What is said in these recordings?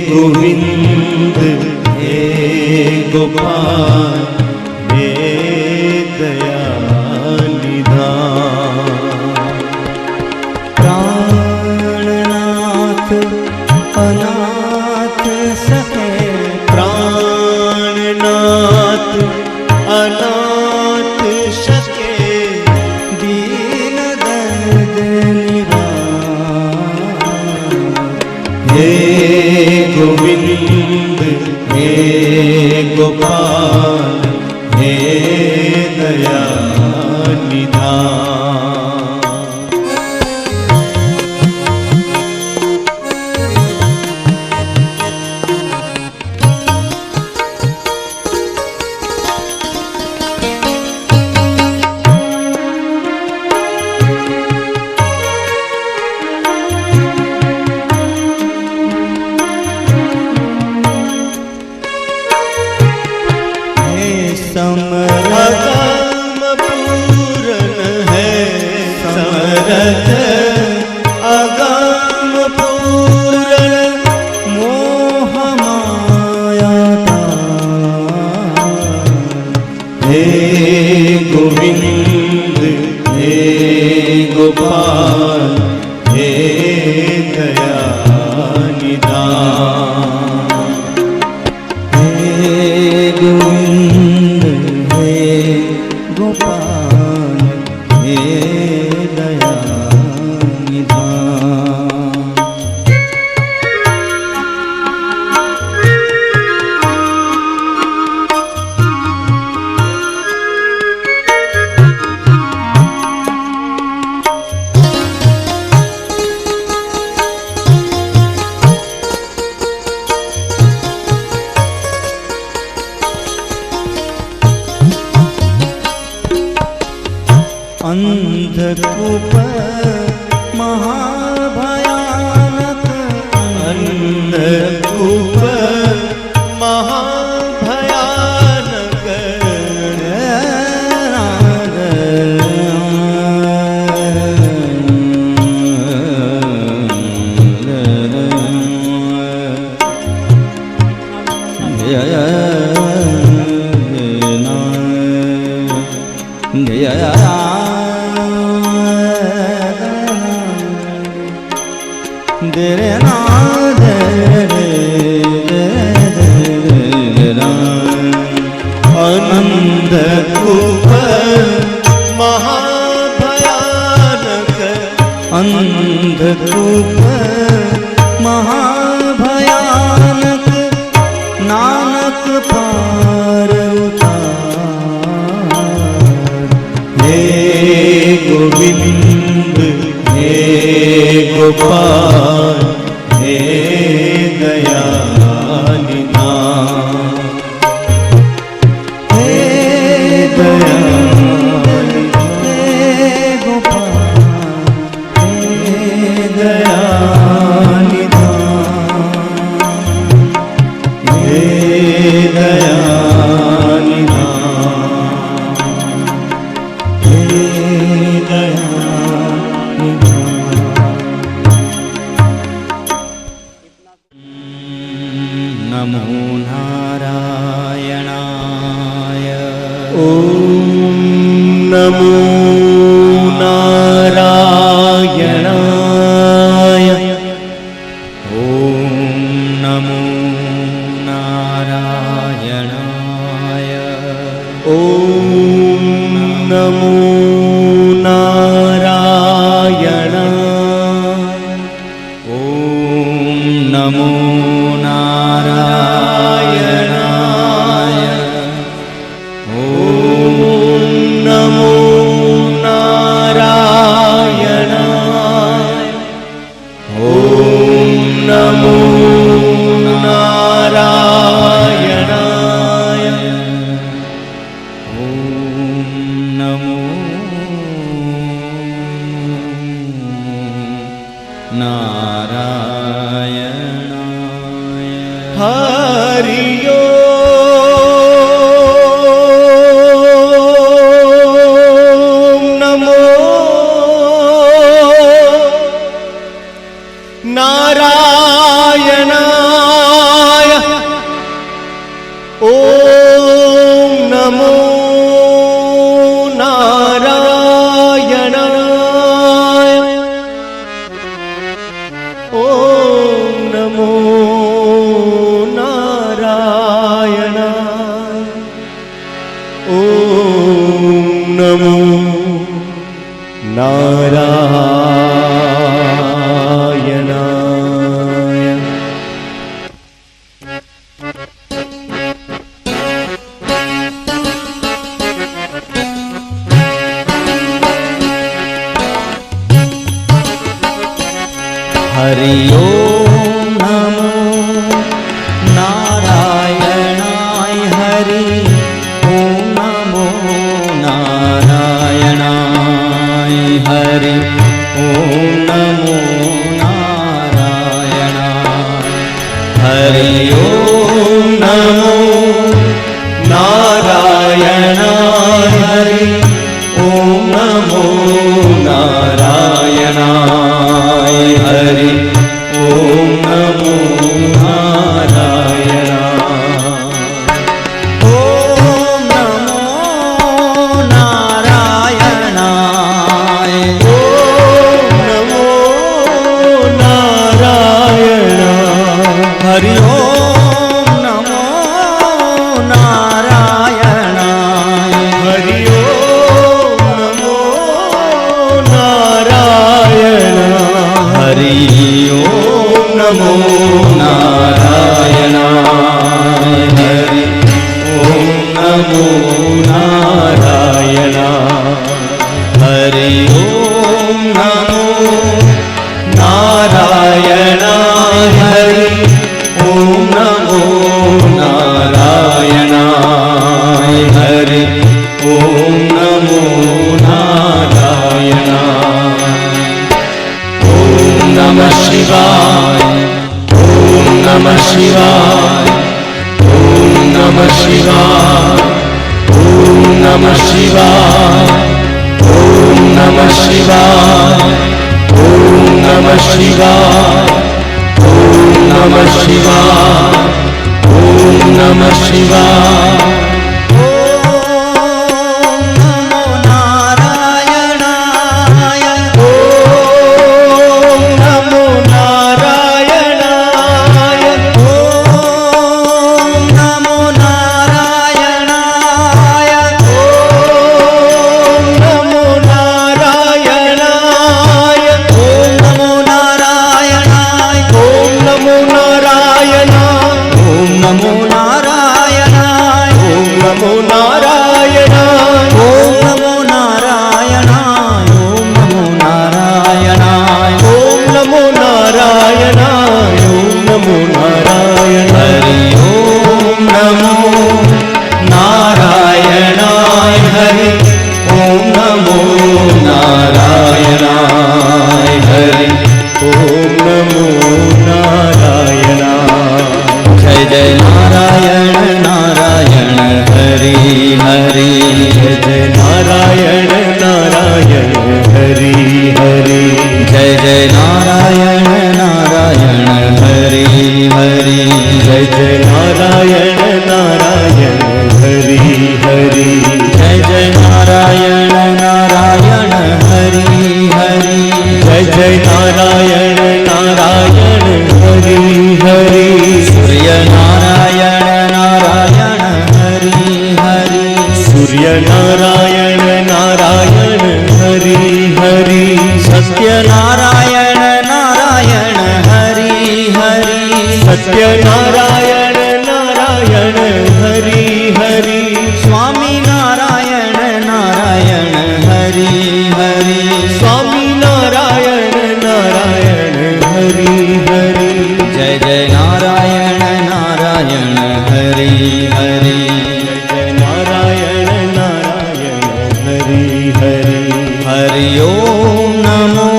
गोविंद हे गोपाल हे दयानिधान। प्राणनाथ अनाथ सखे, प्राणनाथ अनाथ सखे, दीन दर्द निवारण। हे गोविंद हे गोपाल हे दयानिधान। अगम पूरन है समरथ, अगम पूरन मोह माया हे गोविंद हे गोपाल हे दयानिधान। हे गोविंद हे गोपाल हे दयानिधान। अंधकूप महाभयानक, अंधकूप महाभयानक, तेरे नाम अंधकूप महाभयानक, अंधकूप महाभयानक, नानक पार उतार। हे गोविंद हे गोपाल हे दयानिधान। हे दयानिधान, हे गोपाल हे दयानिधान, हे दयानिधान, हे दयानिधान। नमो नारायणाय। ॐ नमो नारायणाय। ॐ नमो नारायणाय। ॐ नमो नारायणाय। ॐ नमो नारायणाय। ॐ नमो नारायणाय। ॐ नमो नारायणाय। ॐ नमो नारायणाय। हरि ओम नमो नारायणाय। ॐ नमो नारायणाय ॐ नमो नारायणाय। हरि ओम नमो नारायणाय हरि ओम नमो नारायणाय हरि ओम नमो नारायणाय हरि ओम नमो नारायणाय हरि ॐ नमो नारायणाय हरि ॐ नमो नारायणाय। ओम नमो नारायणाय ॐ नमो नारायणाय हरि ओम नमो नारायणाय हरि ॐ नमो नारायणाय हरि ओम नमो नारायणाय हरि ॐ नमो नारायणाय हरि ओम नमो नारायणाय हरि ॐ नमो नारायणाय हरि ॐ नमो नारायणाय। ॐ नमः शिवाय ॐ नमः शिवाय ॐ नमः शिवाय ॐ नमः शिवाय ॐ नमः शिवाय ॐ नमः शिवाय ॐ नमः शिवाय ॐ नमः शिवाय। ओम नमो नारायणाय ॐ नमो नारायणाय ओम नमो नारायणाय ॐ नमो नारायणाय ओम नमो नारायणाय ॐ नमो नारायणाय ओम नमो नारायणाय ॐ नमो नारायणाय ओम नमो नारायणाय ओम नमो नारायणाय ॐ नमो नारायणाय ॐ नमो नारायणाय हरि ओम नमो नारायणाय हरि ॐ नमो नारायणाय हरि ॐ नमो नारायणाय। जय जय नारायण नारायण हरि हरि जय जय नारायण नारायण हरि हरि जय जय नारायण नारायण हरि हरि जय जय नारायण नारायण हरि हरि जय जय नारायण नारायण हरि हरि जय जय नारायण नारायण हरि हरि सूर्य नारायण नारायण हरि हरि सूर्य नारायण नारायण हरि हरि सत्य नारायण नारायण हरि हरि सत्य नारायण नारायण हरि हरि स्वामी नारायण नारायण हरि हरि स्वामी नारायण नारायण हरि हरि जय जय नारायण नारायण हरि हरि जय नारायण नारायण हरि हरि हरि ओम नमो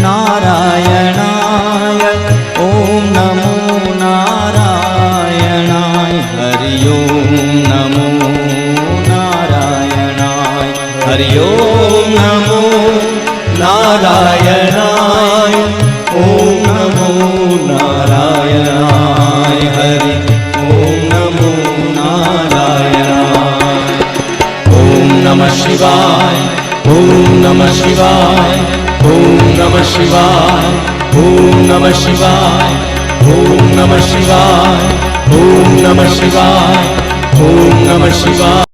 नारायणाय ओम नमो नारायणाय हरि ओम नमो नारायणाय हरि ओम नमो नारायणाय ॐ नमो नारायणाय हरि ॐ नमो नारायणाय। ॐ नमः शिवाय ॐ नमः शिवाय ॐ नमः शिवाय ॐ ಓಂ ನಮಃ ಶಿವಾಯ ಓಂ ನಮಃ ಶಿವಾಯ ಓಂ ನಮಃ ಶಿವಾಯ ಓಂ ನಮಃ ಶಿವಾಯ